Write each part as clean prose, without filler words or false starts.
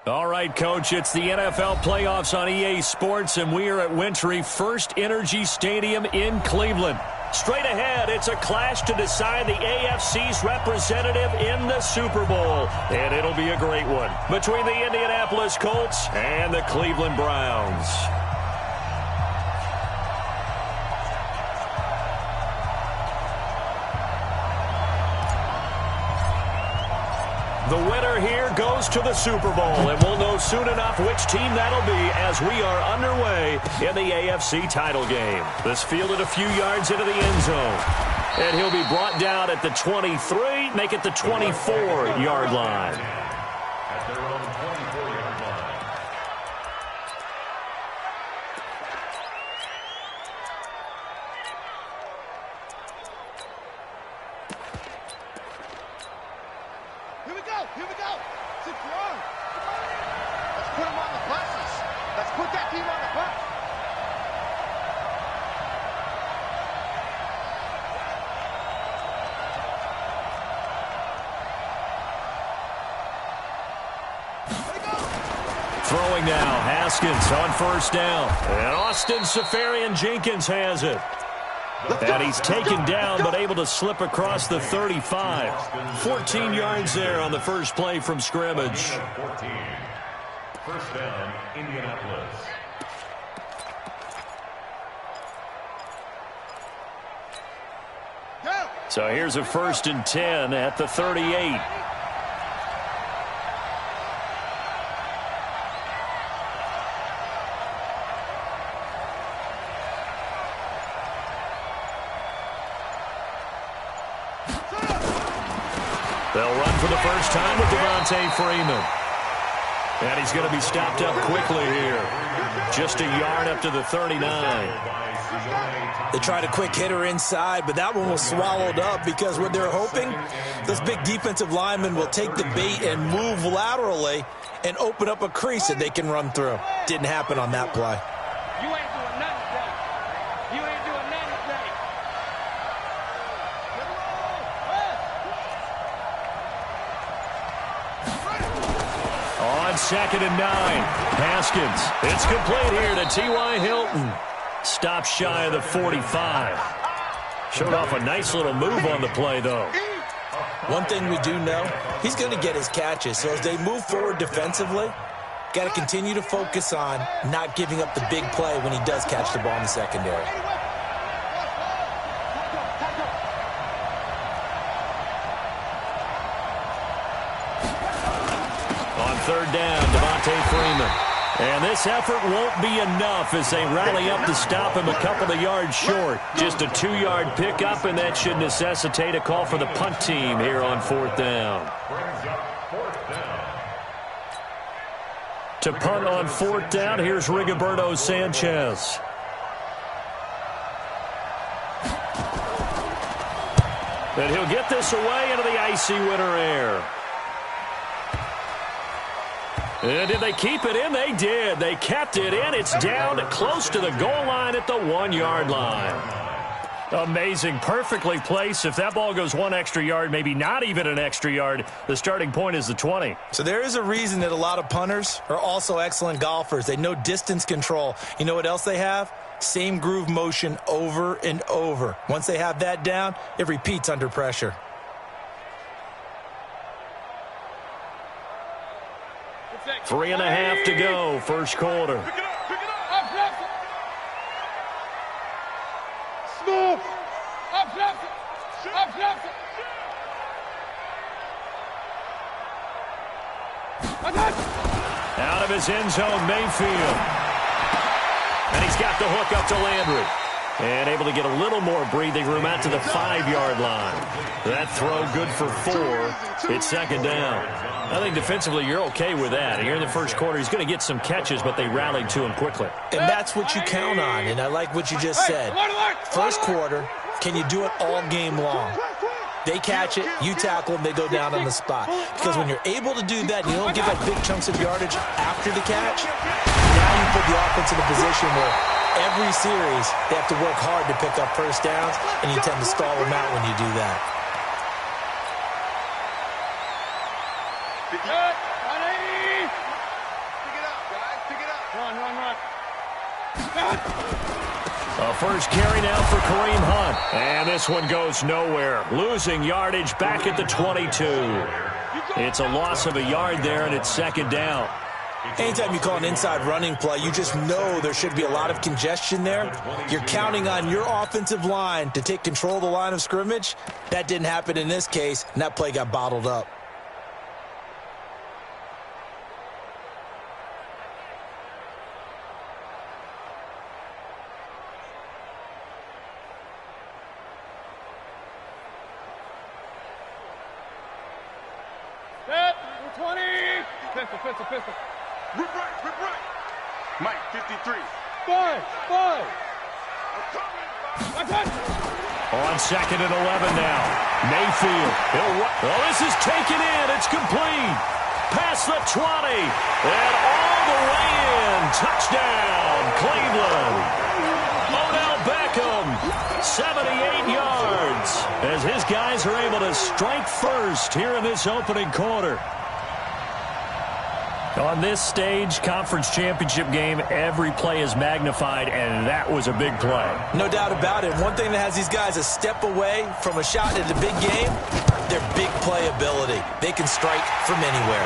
All right, Coach, it's the NFL playoffs on EA Sports, and we are at Wintry First Energy Stadium in Cleveland. Straight ahead, it's a clash to decide the AFC's representative in the Super Bowl, and it'll be a great one between the Indianapolis Colts and the Cleveland Browns. The winner here goes to the Super Bowl, and we'll know soon enough which team that'll be as we are underway in the AFC title game. This fielded a few yards into the end zone, and he'll be brought down at the 23, make it the 24-yard line. At their own 24-yard line. Here we go. Secure. Let's put him on the buses. Let's put that team on the bus. Throwing now, Haskins on first down. And Austin Seferian-Jenkins has it. And he's taken down, but able to slip across the 35. 14 yards there on the first play from scrimmage. 14. First down, Indianapolis. So here's a 1st and 10 at the 38. They'll run for the first time with Devontae Freeman. And he's going to be stopped up quickly here. Just a yard up to the 39. They tried a quick hitter inside, but that one was swallowed up because what they're hoping, those big defensive linemen will take the bait and move laterally and open up a crease that they can run through. Didn't happen on that play. You ain't doing nothing today. You ain't doing nothing today. On 2nd and 9, Haskins. It's complete here to T.Y. Hilton. Stop shy of the 45. Showed off a nice little move on the play, though. One thing we do know, he's going to get his catches. So as they move forward defensively, got to continue to focus on not giving up the big play when he does catch the ball in the secondary. On 3rd down, Devontae Freeman. And this effort won't be enough as they rally up to stop him a couple of yards short. Just a 2-yard pickup, and that should necessitate a call for the punt team here on 4th down. To punt on 4th down, here's Rigoberto Sanchez. And he'll get this away into the icy winter air. And did they keep it in? They did. They kept it in. It's down close to the goal line at the 1-yard line. Amazing. Perfectly placed. If that ball goes 1 extra yard, maybe not even an extra yard, the starting point is the 20. So there is a reason that a lot of punters are also excellent golfers. They know distance control. You know what else they have? Same groove motion over and over. Once they have that down, it repeats under pressure. Three and a half to go, first quarter. Smooth. Out of his end zone, Mayfield. And he's got the hook up to Landry. And able to get a little more breathing room out to the 5-yard line. That throw good for 4. It's 2nd down. I think defensively you're okay with that. Here in the first quarter, he's going to get some catches, but they rallied to him quickly. And that's what you count on, and I like what you just said. First quarter, can you do it all game long? They catch it, you tackle them, they go down on the spot. Because when you're able to do that, and you don't give up big chunks of yardage after the catch, now you put the offense in a position where every series they have to work hard to pick up first downs, and you tend to stall them out when you do that. A first carry now for Kareem Hunt. And this one goes nowhere. Losing yardage back at the 22. It's a loss of a yard there, and it's second down. Anytime you call an inside running play, you just know there should be a lot of congestion there. You're counting on your offensive line to take control of the line of scrimmage. That didn't happen in this case, and that play got bottled up. Set, 20. Pistol. Rip right. Mike, 53. Five. On second and 11 now. Mayfield. Oh, this is taken in. It's complete. Past the 20. And all the way in. Touchdown, Cleveland. Odell Beckham, 78 yards. As his guys are able to strike first here in this opening quarter. On this stage, conference championship game, every play is magnified, and that was a big play. No doubt about it. One thing that has these guys a step away from a shot at the big game, their big play ability. They can strike from anywhere.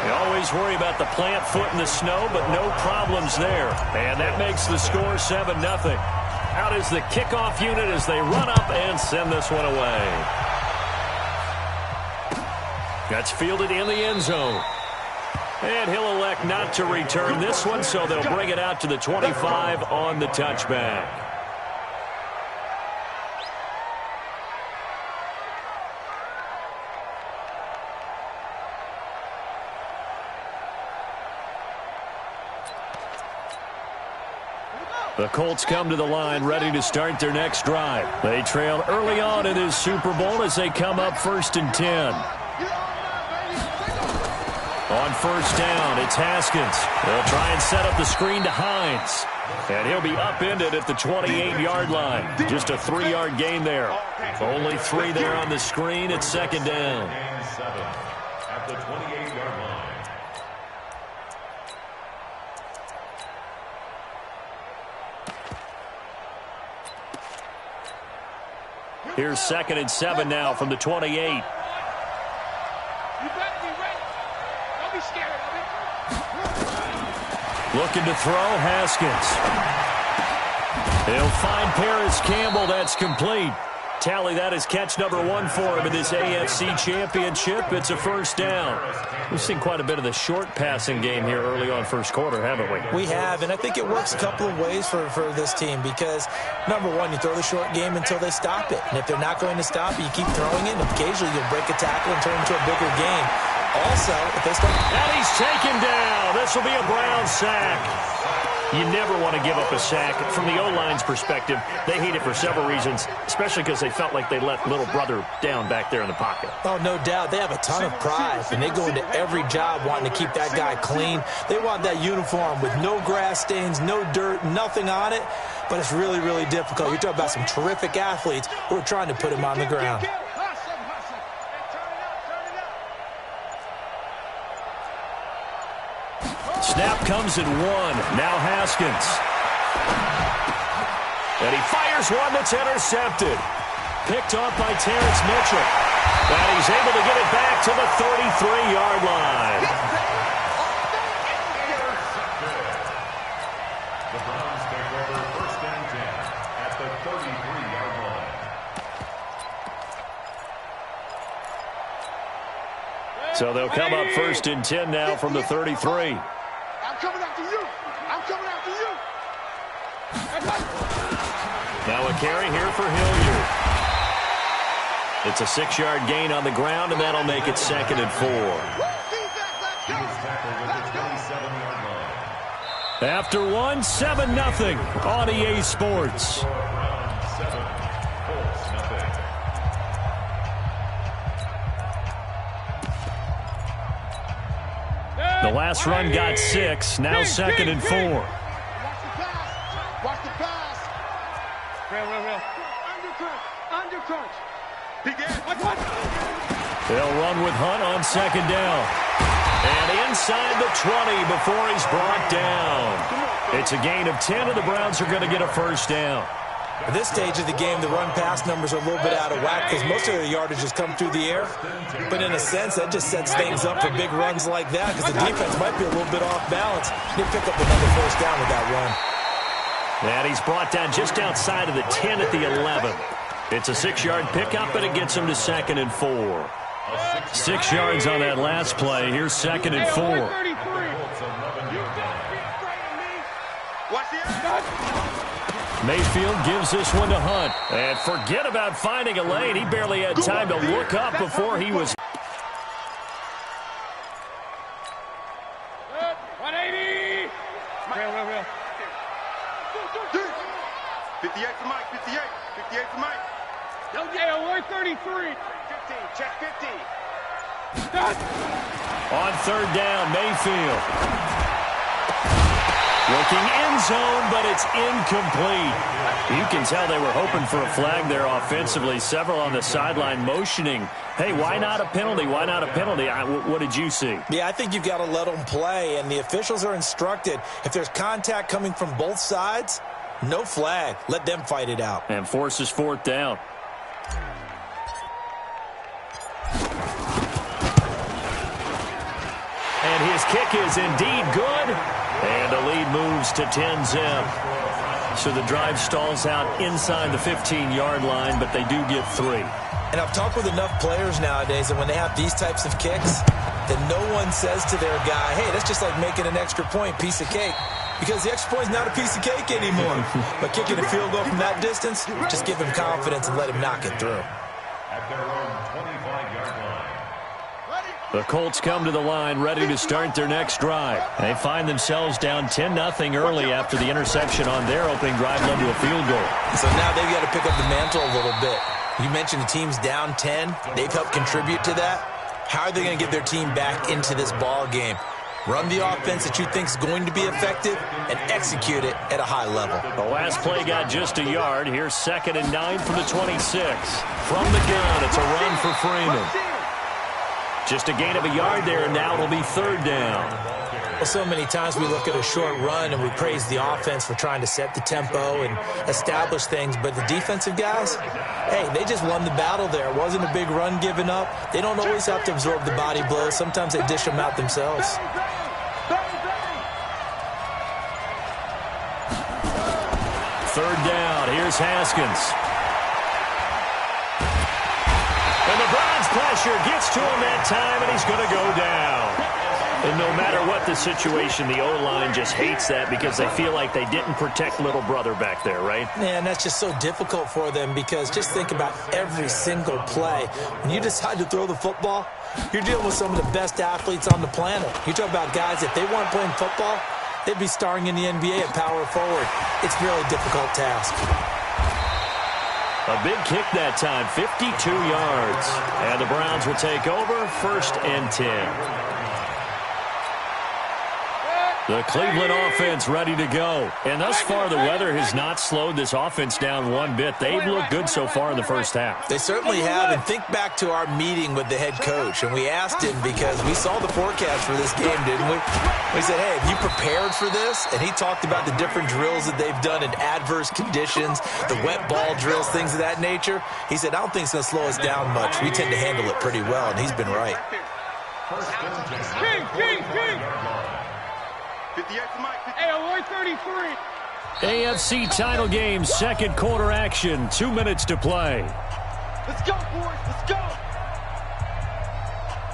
You always worry about the plant foot in the snow, but no problems there. And that makes the score 7-0. Out is the kickoff unit as they run up and send this one away. That's fielded in the end zone. And he'll elect not to return this one, so they'll bring it out to the 25 on the touchback. The Colts come to the line ready to start their next drive. They trail early on in this Super Bowl as they come up 1st and 10. On first down, it's Haskins. They'll try and set up the screen to Hines. And he'll be upended at the 28-yard line. Just a 3-yard gain there. Only 3 there on the screen. It's second down. And 7 at the 28-yard line. Here's 2nd and 7 now from the 28. Looking to throw, Haskins. He'll find Paris Campbell. That's complete. Tally that as catch number 1 for him in this AFC Championship. It's a first down. We've seen quite a bit of the short passing game here early on first quarter, haven't we? We have, and I think it works a couple of ways for this team because, number one, you throw the short game until they stop it. And if they're not going to stop it, you keep throwing it, and occasionally you'll break a tackle and turn it into a bigger game. Also, if they start... And he's taken down. This will be a Brown sack. You never want to give up a sack. From the O-line's perspective, they hate it for several reasons, especially because they felt like they let little brother down back there in the pocket. Oh, no doubt. They have a ton of pride, and they go into every job wanting to keep that guy clean. They want that uniform with no grass stains, no dirt, nothing on it, but it's really, really difficult. You're talking about some terrific athletes who are trying to put him on the ground. Snap comes at 1. Now Haskins. And he fires one that's intercepted. Picked off by Terrence Mitchell. And he's able to get it back to the 33-yard line. The Browns take over 1st and 10 at the 33-yard line. So they'll come up 1st and 10 now from the 33. Coming after you. I'm coming after you. Now a carry here for Hilliard. It's a 6-yard gain on the ground, and that'll make it 2nd and 4. He was tackled at the 27-yard line. After 1, 7-0 on EA Sports. Browns 7, Colts nothing. The last run got 6. Now 2nd and 4. Watch the pass. Watch the pass. Real. Undercrunch. They'll run with Hunt on 2nd down. And inside the 20 before he's brought down. It's a gain of 10, and the Browns are going to get a first down. At this stage of the game, the run-pass numbers are a little bit out of whack because most of the yardage has come through the air. But in a sense, that just sets things up for big runs like that because the defense might be a little bit off balance. He'll pick up another first down with that run. And he's brought down just outside of the 10 at the 11. It's a 6-yard pickup, and it gets him to 2nd and 4. 6 yards on that last play. Here's 2nd and 4. Mayfield gives this one to Hunt. And forget about finding a lane. He barely had time to look up before he was... 180! 58 for Mike, 58. 58 for Mike. Okay, 133. 15, check 50. On 3rd down, Mayfield. Looking end zone, but it's incomplete. You can tell they were hoping for a flag there offensively. Several on the sideline motioning. Hey, why not a penalty? Why not a penalty? What did you see? Yeah, I think you've got to let them play, and the officials are instructed. If there's contact coming from both sides, no flag. Let them fight it out. And forces 4th down. And his kick is indeed good. And the lead moves to 10-zip. So the drive stalls out inside the 15-yard line, but they do get 3. And I've talked with enough players nowadays that when they have these types of kicks, that no one says to their guy, hey, that's just like making an extra point, piece of cake. Because the extra point is not a piece of cake anymore. But kicking a field goal from that distance, just give him confidence and let him knock it through. At their own 25-yard line. The Colts come to the line ready to start their next drive. They find themselves down 10-0 early after the interception on their opening drive led to a field goal. So now they've got to pick up the mantle a little bit. You mentioned the team's down 10. They've helped contribute to that. How are they going to get their team back into this ball game? Run the offense that you think is going to be effective and execute it at a high level. The last play got just a yard. Here's 2nd and 9 from the 26. From the gun, it's a run for Freeman. Just a gain of a yard there, and now it'll be 3rd down. Well, so many times we look at a short run and we praise the offense for trying to set the tempo and establish things, but the defensive guys, hey, they just won the battle there. It wasn't a big run given up. They don't always have to absorb the body blows. Sometimes they dish them out themselves. 3rd down. Here's Haskins. And the Browns pressure gets to him that time, and he's going to go down. And no matter what the situation, the O-line just hates that because they feel like they didn't protect little brother back there, right? Man, that's just so difficult for them because just think about every single play. When you decide to throw the football, you're dealing with some of the best athletes on the planet. You talk about guys, if they weren't playing football, they'd be starring in the NBA at power forward. It's a really difficult task. A big kick that time, 52 yards. And the Browns will take over, 1st and 10. The Cleveland offense ready to go. And thus far, the weather has not slowed this offense down one bit. They've looked good so far in the first half. They certainly have. And think back to our meeting with the head coach. And we asked him because we saw the forecast for this game, didn't we? We said, hey, have you prepared for this? And he talked about the different drills that they've done in adverse conditions, the wet ball drills, things of that nature. He said, I don't think it's going to slow us down much. We tend to handle it pretty well, and he's been right. King. 58 for Mike. Hey, 133. AFC title game, 2nd quarter action, 2 minutes to play. Let's go, boys. Let's go.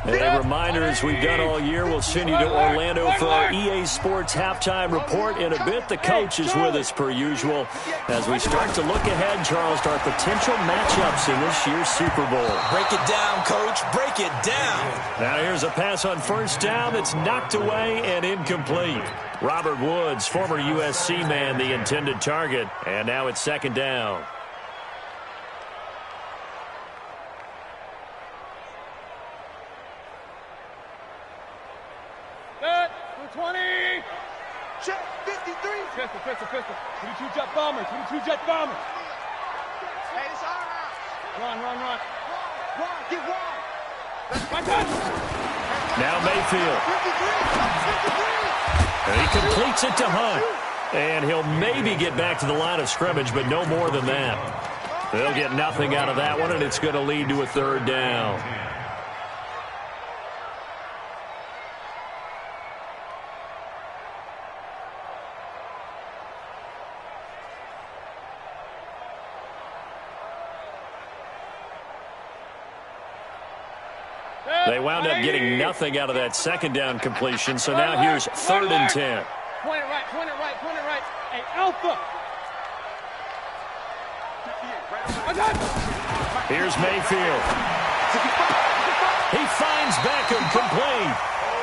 A reminder, as we've done all year, we'll send you to Orlando for our EA Sports halftime report in a bit. The coach is with us per usual as we start to look ahead, Charles, to our potential matchups in this year's Super Bowl. Break it down, Coach. Break it down. Now here's a pass on 1st down that's knocked away and incomplete. Robert Woods, former USC man, the intended target. And now it's 2nd down. Set. 20. Check. 53. Pistol. 22 jet bombers. Hey, it's our house. Run. Get wide. Now Mayfield. And he completes it to Hunt. And he'll maybe get back to the line of scrimmage, but no more than that. They'll get nothing out of that one, and it's going to lead to a third down. They wound up getting nothing out of that second down completion, so now here's 3rd and 10. Point it right, point it right, point it right. Hey, Alpha. Here's Mayfield. He finds Beckham complete.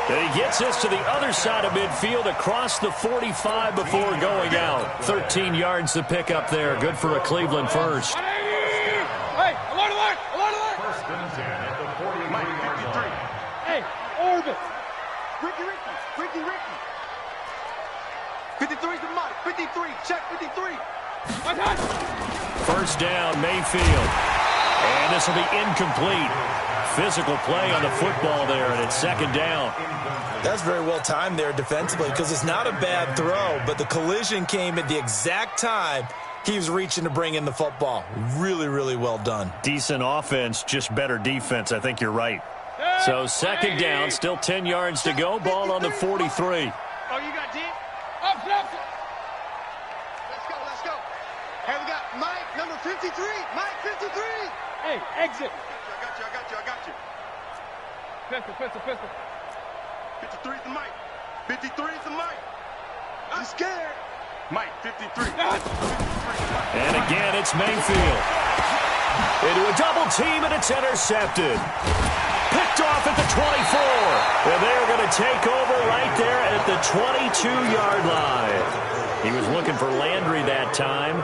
And he gets this to the other side of midfield across the 45 before going out. 13 yards to pick up there. Good for a Cleveland first. Hey, alert, alert, alert, alert. 1st and 10 at the 43-yard line. Hey, Orbit. Ricky. 53's the Mike. 53, check 53. First down, Mayfield. And this will be incomplete. Physical play on the football there, and it's 2nd down. That's very well timed there defensively because it's not a bad throw, but the collision came at the exact time he was reaching to bring in the football. Really, really well done. Decent offense, just better defense. I think you're right. So 2nd down, still 10 yards to go. Ball on the 43. Oh, you got D? Up. Let's go. Hey, we got Mike, number 53. Mike, 53. Hey, exit. I got you. Pistol. 53's the Mike. 53's the Mike. I'm scared. Mike, 53. And again, it's Mayfield. Into a double team, and it's intercepted. Picked off at the 24. And they're going to take over right there at the 22-yard line. He was looking for Landry that time.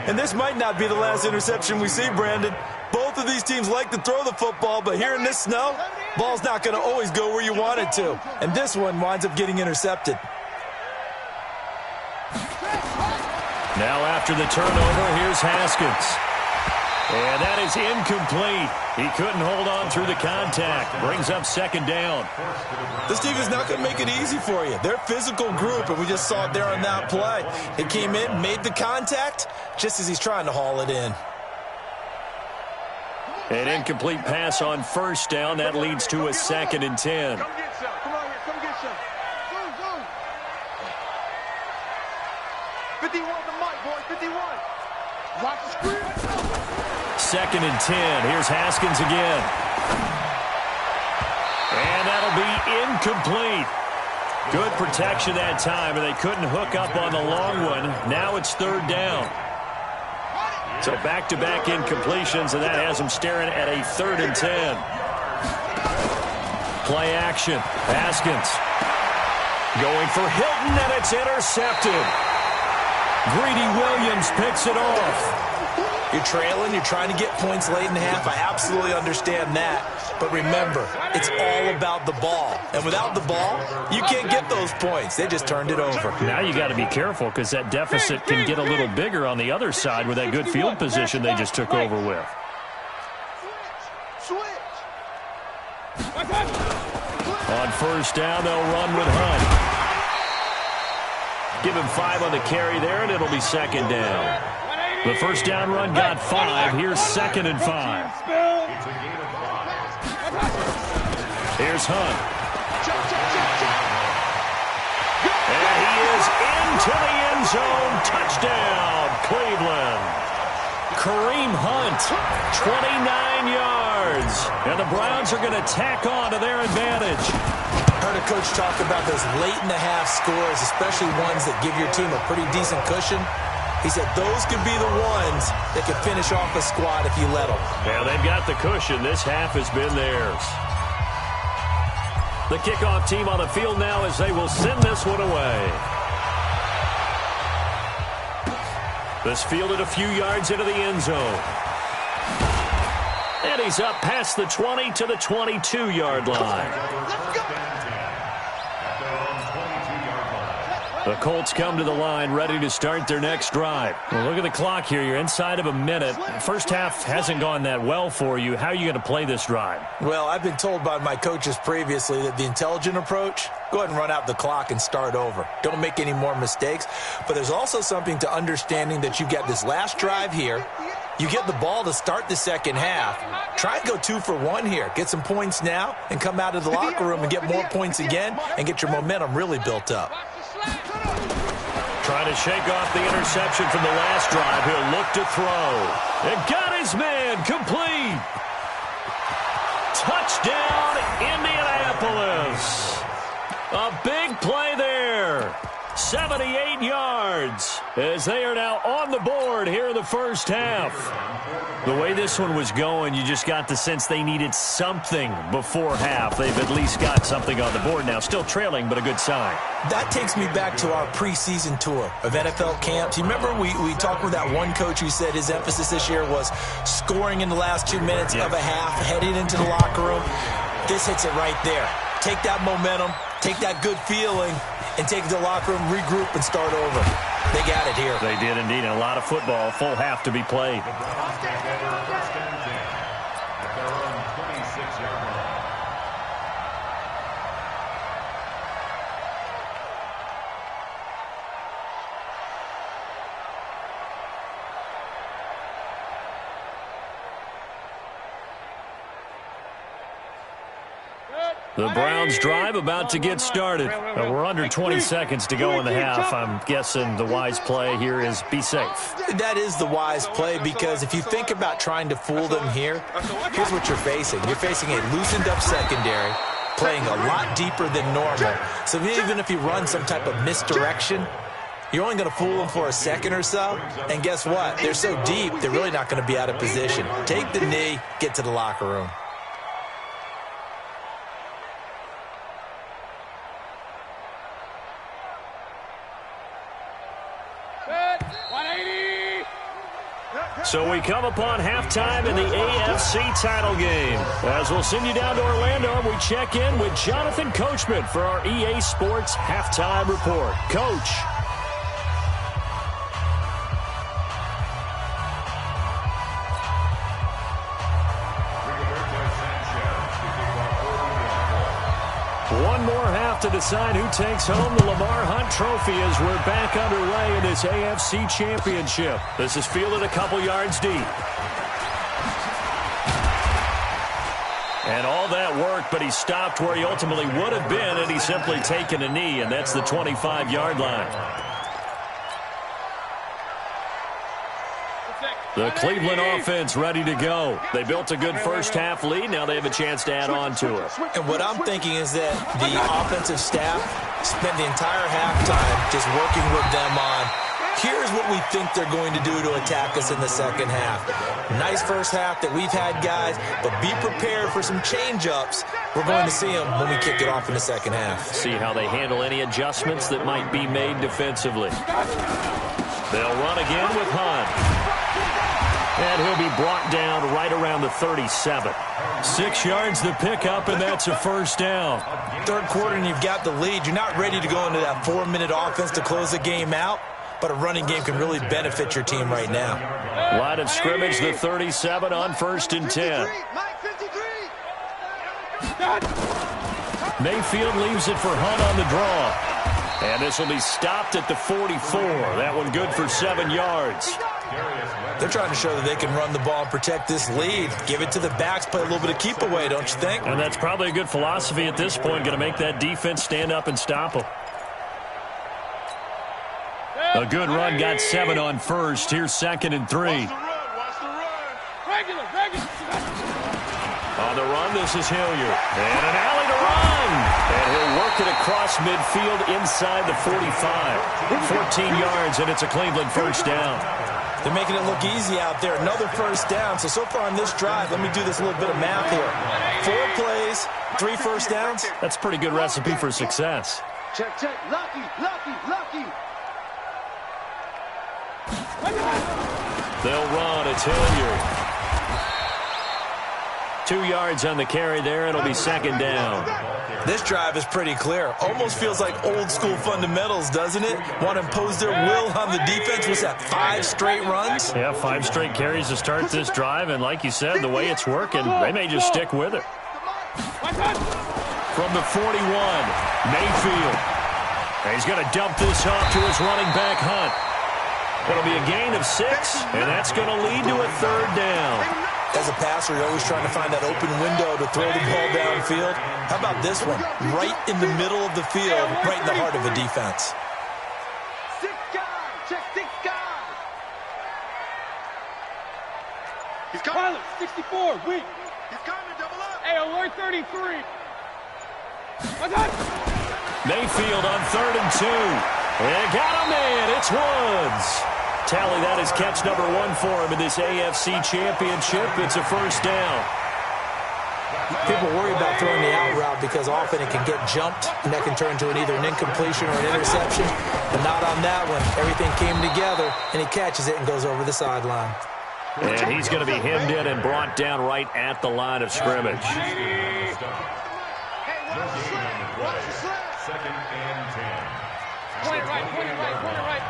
And this might not be the last interception we see, Brandon. Both of these teams like to throw the football, but here in this snow, ball's not going to always go where you want it to. And this one winds up getting intercepted. Now after the turnover, here's Haskins. And that is incomplete. He couldn't hold on through the contact. Brings up 2nd down. This team is not going to make it easy for you. They're a physical group, and we just saw it there on that play. It came in, made the contact, just as he's trying to haul it in. An incomplete pass on 1st down. That leads to a 2nd and 10. Come get some. Come on here. Come get some. Go. 51 the Mike, boy. 51. Watch the screen. 2nd and 10. Here's Haskins again. And that'll be incomplete. Good protection that time, and they couldn't hook up on the long one. Now it's 3rd down. So back-to-back incompletions, and that has them staring at a 3rd and 10. Play action. Haskins going for Hilton, and it's intercepted. Greedy Williams picks it off. You're trailing, you're trying to get points late in the half. I absolutely understand that. But remember, it's all about the ball. And without the ball, you can't get those points. They just turned it over. Now you got to be careful because that deficit can get a little bigger on the other side with that good field position they just took over with. On 1st down, they'll run with Hunt. Give him 5 on the carry there, and it'll be 2nd down. The 1st down run got 5. Here's 2nd and 5. Here's Hunt. And he is into the end zone. Touchdown, Cleveland. Kareem Hunt, 29 yards. And the Browns are going to tack on to their advantage. Heard a coach talk about those late-in-the-half scores, especially ones that give your team a pretty decent cushion. He said those could be the ones that could finish off a squad if you let them. Yeah, they've got the cushion. This half has been theirs. The kickoff team on the field now as they will send this one away. This fielded a few yards into the end zone. And he's up past the 20 to the 22-yard line. The Colts come to the line, ready to start their next drive. Well, look at the clock here. You're inside of a minute. First half hasn't gone that well for you. How are you going to play this drive? Well, I've been told by my coaches previously that the intelligent approach, go ahead and run out the clock and start over. Don't make any more mistakes. But there's also something to understanding that you get this last drive here. You get the ball to start the second half. Try and go 2 for 1 here. Get some points now and come out of the locker room and get more points again and get your momentum really built up. Trying to shake off the interception from the last drive. He'll look to throw. And got his man complete. Touchdown, Indianapolis. A big play there. 78 yards as they are now on the board here in the first half. The way this one was going, you just got the sense they needed something before half. They've at least got something on the board now. Still trailing, but a good sign. That takes me back to our preseason tour of NFL camps. You remember we talked with that one coach who said his emphasis this year was scoring in the last 2 minutes of a half, heading into the locker room. This hits it right there. Take that momentum, take that good feeling, and take it to the locker room, regroup, and start over. They got it here. They did indeed. And a lot of football, full half to be played. The Browns drive about to get started. We're under 20 seconds to go in the half. I'm guessing the wise play here is be safe. That is the wise play because if you think about trying to fool them here, here's what you're facing. You're facing a loosened up secondary, playing a lot deeper than normal. So even if you run some type of misdirection, you're only going to fool them for a second or so. And guess what? They're so deep, they're really not going to be out of position. Take the knee, get to the locker room. So we come upon halftime in the AFC title game. As we'll send you down to Orlando, we check in with Jonathan Coachman for our EA Sports Halftime Report. Coach. One more half to decide who takes home the Lamar Hunt Trophy as we're back underway in this AFC Championship. This is fielded a couple yards deep. And all that work, but he stopped where he ultimately would have been had he simply taken a knee, and that's the 25-yard line. The Cleveland offense ready to go. They built a good first-half lead. Now they have a chance to add on to it. And what I'm thinking is that the offensive staff spent the entire halftime just working with them on, here's what we think they're going to do to attack us in the second half. Nice first half that we've had, guys, but be prepared for some change-ups. We're going to see them when we kick it off in the second half. See how they handle any adjustments that might be made defensively. They'll run again with Hunt. And he'll be brought down right around the 37. 6 yards to pick up, and that's a first down. Third quarter, and you've got the lead. You're not ready to go into that 4-minute offense to close the game out, but a running game can really benefit your team right now. Line of scrimmage, the 37 on 1st and 10. Mayfield leaves it for Hunt on the draw. And this will be stopped at the 44. That one good for 7 yards. They're trying to show that they can run the ball and protect this lead. Give it to the backs, play a little bit of keep away, don't you think? And that's probably a good philosophy at this point, going to make that defense stand up and stop them. A good run, got 7 on 1st. Here's 2nd and 3. On the run, this is Hilliard. And an alley to run. And he'll work it across midfield inside the 45. 14 yards, and it's a Cleveland first down. They're making it look easy out there. Another first down. So far on this drive, let me do this little bit of math here. 4 plays, 3 first downs. That's a pretty good recipe for success. Check, check. Lucky. They'll run. It's Hilliard. 2 yards on the carry there. It'll be second down. This drive is pretty clear. Almost feels like old school fundamentals, doesn't it? Want to impose their will on the defense. Was that 5 straight runs? Yeah, 5 straight carries to start this drive. And like you said, the way it's working, they may just stick with it. From the 41, Mayfield. He's going to dump this off to his running back, Hunt. It'll be a gain of 6, and that's going to lead to a third down. As a passer, you're always trying to find that open window to throw the ball downfield. How about this one? Right in the middle of the field, right in the heart of a defense. 6 guys. Check 6 guys. He's coming. 64, weak. He's coming to double up. Hey, alert 33. Mayfield on 3rd and 2. And got a man. It's Woods. Tally, that is catch number 1 for him in this AFC Championship. It's a first down. People worry about throwing the out route because often it can get jumped, and that can turn into either an incompletion or an interception. But not on that one. Everything came together, and he catches it and goes over the sideline. And he's going to be hemmed in and brought down right at the line of scrimmage. Second and 10. Point it right.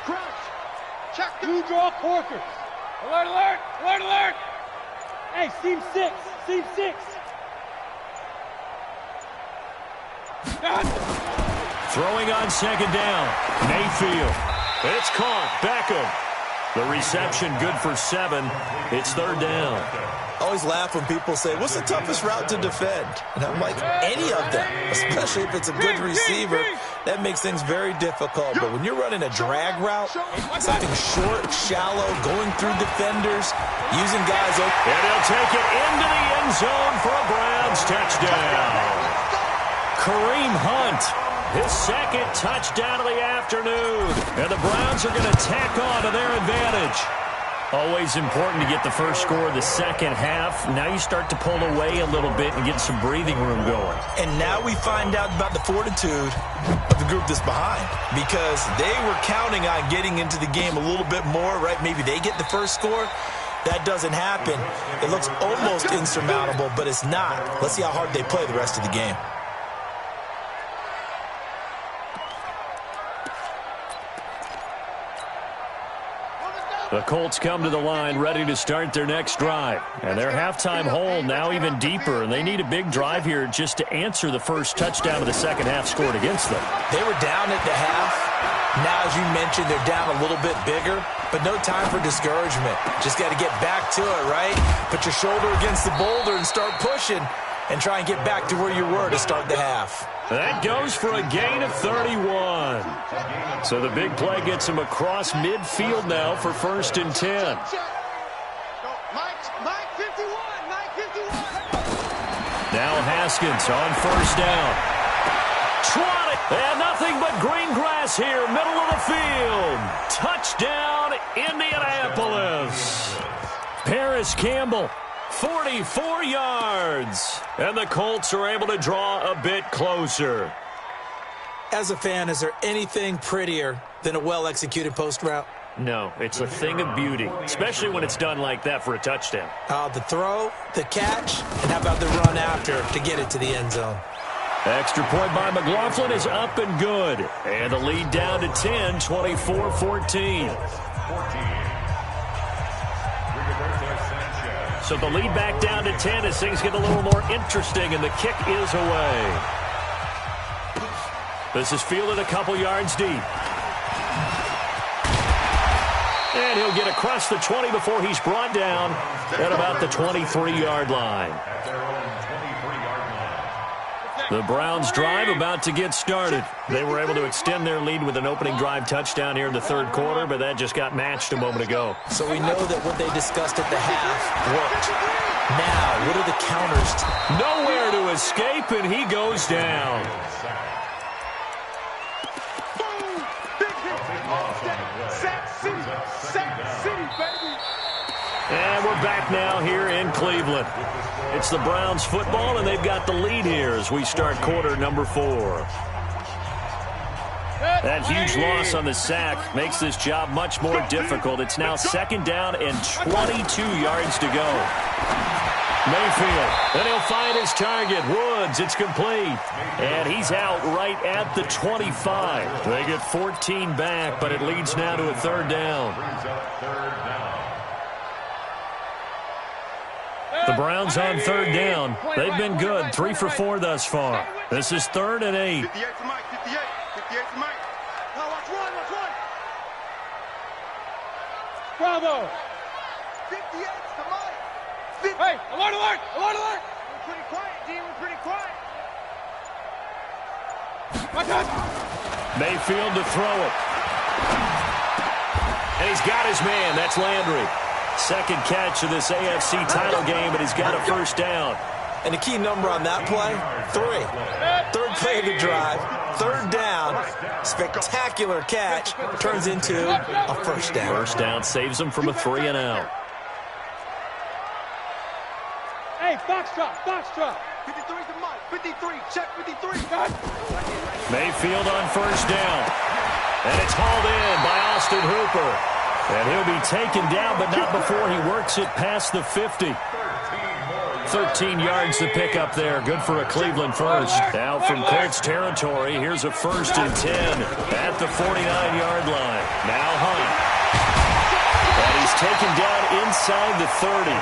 Crouch. Check. 2 draw quarters. Alert. Hey, seam 6. Throwing on second down. Mayfield. It's caught. Beckham. The reception good for 7. It's third down. I always laugh when people say, what's the toughest route to defend? And I'm like, any of them, especially if it's a good receiver. That makes things very difficult. But when you're running a drag route, something short, shallow, going through defenders, using guys open. And he'll take it into the end zone for a Browns touchdown. Kareem Hunt, his 2nd touchdown of the afternoon. And the Browns are going to tack on to their advantage. Always important to get the first score of the second half. Now you start to pull away a little bit and get some breathing room going. And now we find out about the fortitude of the group that's behind, because they were counting on getting into the game a little bit more, right? Maybe they get the first score. That doesn't happen. It looks almost insurmountable, but it's not. Let's see how hard they play the rest of the game. The Colts come to the line ready to start their next drive. And their halftime hole now even deeper, and they need a big drive here just to answer the first touchdown of the second half scored against them. They were down at the half. Now, as you mentioned, they're down a little bit bigger, but no time for discouragement. Just got to get back to it, right? Put your shoulder against the boulder and start pushing and try and get back to where you were to start the half. That goes for a gain of 31. So the big play gets him across midfield now for 1st and 10. Mike 51. Now Haskins on 1st down. Trotted. And nothing but green grass here, middle of the field. Touchdown, Indianapolis. Paris Campbell. 44 yards. And the Colts are able to draw a bit closer. As a fan, is there anything prettier than a well-executed post route? No, it's a thing of beauty, especially when it's done like that for a touchdown. The throw, the catch, and how about the run after to get it to the end zone? Extra point by McLaughlin is up and good. And the lead down to 10, 24-14. So the lead back down to 10 as things get a little more interesting, and the kick is away. This is fielded a couple yards deep. And he'll get across the 20 before he's brought down at about the 23-yard line. The Browns drive about to get started. They were able to extend their lead with an opening drive touchdown here in the third quarter, but that just got matched a moment ago. So we know that what they discussed at the half worked. Now, what are the counters? Nowhere to escape, and he goes down. And we're back now here in Cleveland. It's the Browns football, and they've got the lead here as we start quarter number 4. That huge loss on the sack makes this job much more difficult. It's now 2nd down and 22 yards to go. Mayfield, and he'll find his target. Woods, it's complete. And he's out right at the 25. They get 14 back, but it leads now to a third down. The Browns on third down. They've been good, 3 for 4 thus far. This is 3rd and 8. 58 for Mike, 58 for Mike. Now watch one. Bravo. 58 for Mike. Hey, alert! We're pretty quiet, D. We're pretty quiet. Mayfield to throw it. And he's got his man. That's Landry. Second catch of this AFC title game, and he's got a first down. And the key number on that play, 3. Third play of the drive, third down, spectacular catch, turns into a first down. First down saves him from a 3 and out. Hey, box drop. 53 to Mike. 53, check 53. Mayfield on first down. And it's hauled in by Austin Hooper. And he'll be taken down, but not before he works it past the 50. 13 yards to pick up there. Good for a Cleveland first. Now from Colts territory, here's a 1st and 10 at the 49-yard line. Now Hunt. And he's taken down inside the 30.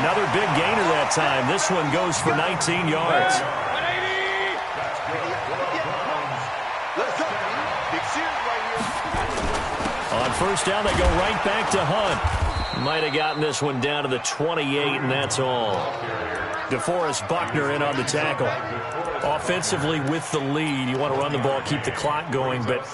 Another big gainer that time. This one goes for 19 yards. On first down, they go right back to Hunt. Might have gotten this one down to the 28, and that's all. DeForest Buckner in on the tackle. Offensively with the lead, you want to run the ball, keep the clock going, but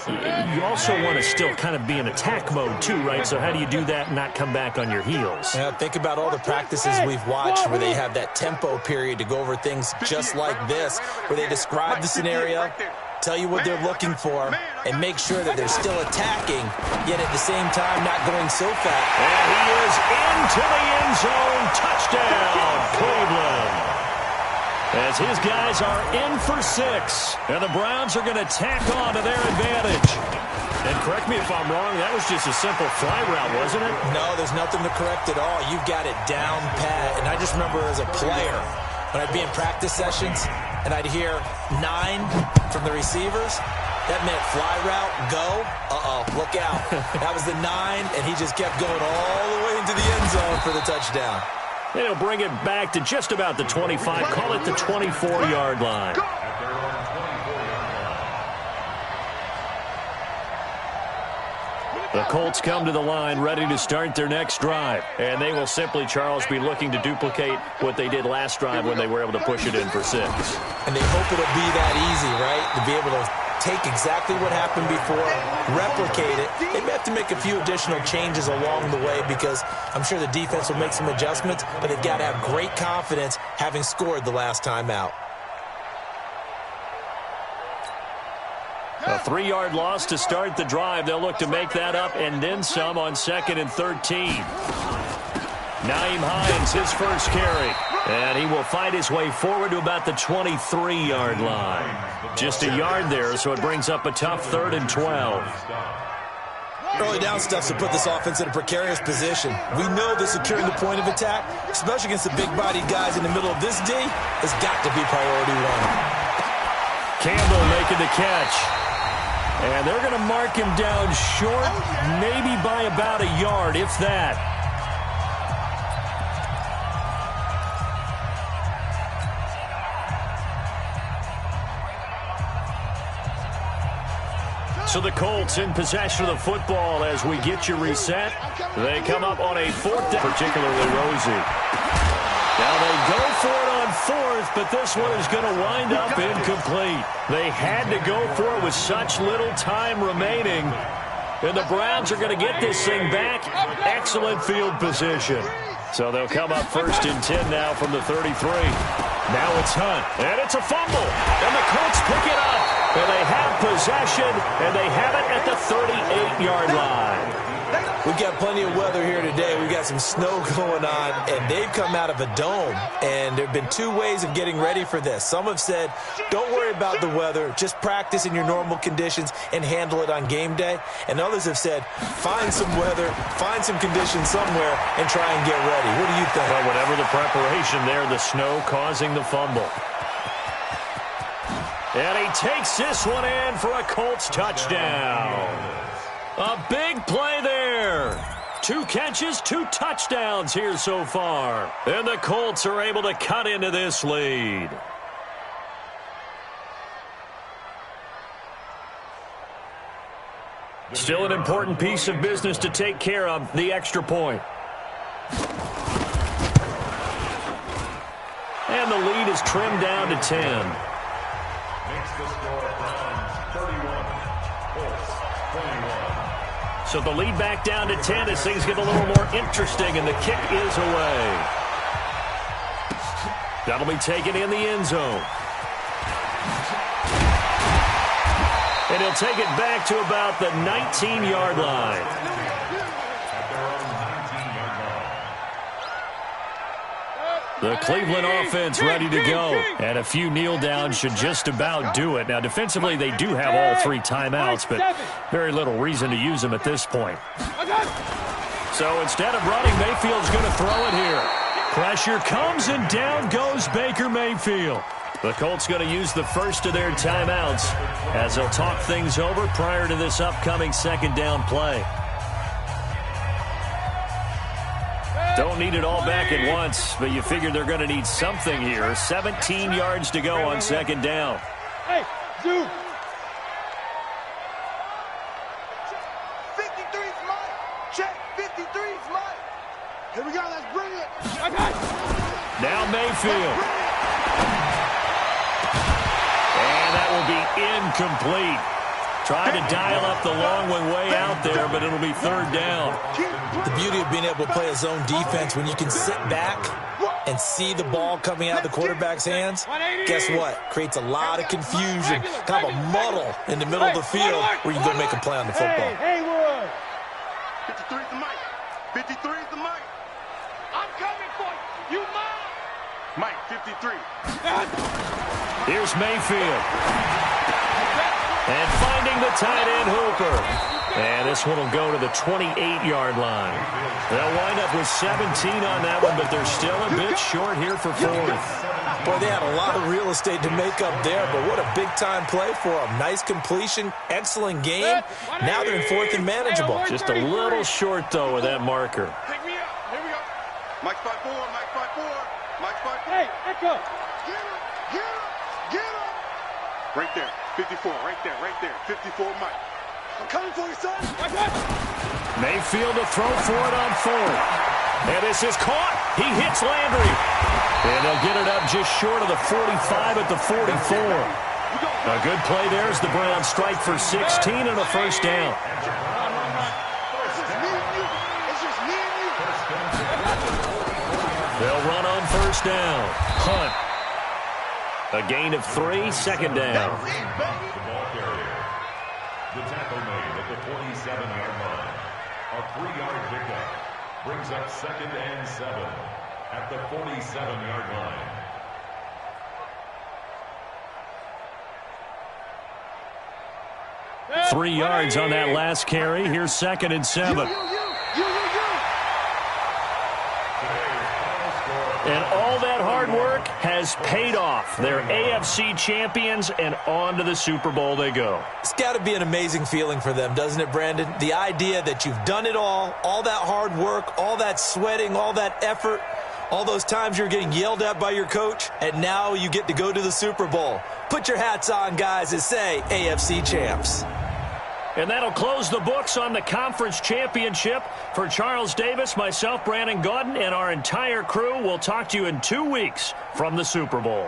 you also want to still kind of be in attack mode too, right? So how do you do that and not come back on your heels? Yeah, think about all the practices we've watched where they have that tempo period to go over things just like this, where they describe the scenario, tell you what they're looking for, and make sure that they're still attacking, yet at the same time not going so fast. And he is into the end zone. Touchdown, Cleveland. As his guys are in for 6. And the Browns are going to tack on to their advantage. And correct me if I'm wrong, that was just a simple fly route, wasn't it? No, there's nothing to correct at all. You've got it down pat. And I just remember as a player, when I'd be in practice sessions, and I'd hear 9 from the receivers, that meant fly route, go, look out. That was the 9, and he just kept going all the way into the end zone for the touchdown. And he'll bring it back to just about the 25, call it the 24-yard line. The Colts come to the line ready to start their next drive. And they will simply, Charles, be looking to duplicate what they did last drive when they were able to push it in for 6. And they hope it'll be that easy, right? To be able to take exactly what happened before, replicate it. They may have to make a few additional changes along the way because I'm sure the defense will make some adjustments, but they've got to have great confidence having scored the last time out. A 3-yard loss to start the drive. They'll look to make that up and then some on 2nd and 13. Nyheim Hines, his first carry. And he will fight his way forward to about the 23-yard line. Just a yard there, so it brings up a tough 3rd and 12. Early down stuff to put this offense in a precarious position. We know that securing the point of attack, especially against the big-bodied guys in the middle of this D, has got to be priority 1. Campbell making the catch. And they're going to mark him down short, maybe by about a yard, if that. So the Colts in possession of the football as we get you reset. They come up on a 4th down, particularly rosy. Now they go for it on 4th, but this one is going to wind up incomplete. They had to go for it with such little time remaining. And the Browns are going to get this thing back. Excellent field position. So they'll come up 1st and 10 now from the 33. Now it's Hunt, and it's a fumble. And the Colts pick it up. And they have possession, and they have it at the 38-yard line. We got plenty of weather here today. We got some snow going on, and they've come out of a dome. And there have been two ways of getting ready for this. Some have said, don't worry about the weather. Just practice in your normal conditions and handle it on game day. And others have said, find some weather, find some conditions somewhere, and try and get ready. What do you think? Well, whatever the preparation there, the snow causing the fumble. And he takes this one in for a Colts touchdown. A big play there. 2 catches, 2 touchdowns here so far. And the Colts are able to cut into this lead. Still an important piece of business to take care of, the extra point. And the lead is trimmed down to 10. Makes the score Browns 31, Colts 21. So the lead back down to 10 as things get a little more interesting, and the kick is away. That'll be taken in the end zone. And he'll take it back to about the 19-yard line. The Cleveland offense ready to go. And a few kneel downs should just about do it. Now, defensively, they do have all 3 timeouts, but very little reason to use them at this point. So instead of running, Mayfield's going to throw it here. Pressure comes, and down goes Baker Mayfield. The Colts going to use the first of their timeouts as they'll talk things over prior to this upcoming second down play. Don't need it all back at once, but you figure they're going to need something here. 17 yards to go on second down. Hey, Zoo. 53's mine. Check. 53's mine. Here we go. Let's bring it. Okay. Now Mayfield. And that will be incomplete. Trying to dial up the long one way out there, but it'll be third down. The beauty of being able to play a zone defense when you can sit back and see the ball coming out of the quarterback's hands, guess what? Creates a lot of confusion, kind of a muddle in the middle of the field where you can go make a play on the football. Hey, Haywood. 53's the mic. 53's the mic. I'm coming for you. You mine. Mike, 53. Here's Mayfield. And finding the tight end Hooper. And this one will go to the 28-yard line. They'll wind up with 17 on that one, but they're still a bit short here for 4th. Boy, they had a lot of real estate to make up there, but what a big-time play for them. Nice completion, excellent game. Now they're in 4th and manageable. Just a little short, though, with that marker. Pick me up. Here we go. Mike 5-4. Mike 5-4. Mike 5-4. Hey, Echo. Get him. Get him. Get him. Right there. 54. Right there. Right there. 54 Mike. I'm coming for you, son. Mayfield to throw for it on 4th. And this is caught. He hits Landry. And they'll get it up just short of the 45 at the 44. A good play there as the Browns strike for 16 and a first down. They'll run on first down. Hunt. A gain of 3, second down. The tackle made at the 27-yard line. A 3-yard pickup brings up 2nd and 7 at the 47-yard line. Yeah. 3 yards on that last carry. Here's 2nd and 7. And all that hard work has paid off. They're AFC champions, and on to the Super Bowl they go. It's got to be an amazing feeling for them, doesn't it, Brandon? The idea that you've done it all that hard work, all that sweating, all that effort, all those times you're getting yelled at by your coach, and now you get to go to the Super Bowl. Put your hats on, guys, and say AFC champs. And that'll close the books on the conference championship. For Charles Davis, myself, Brandon Gaudin, and our entire crew, we'll talk to you in 2 weeks from the Super Bowl.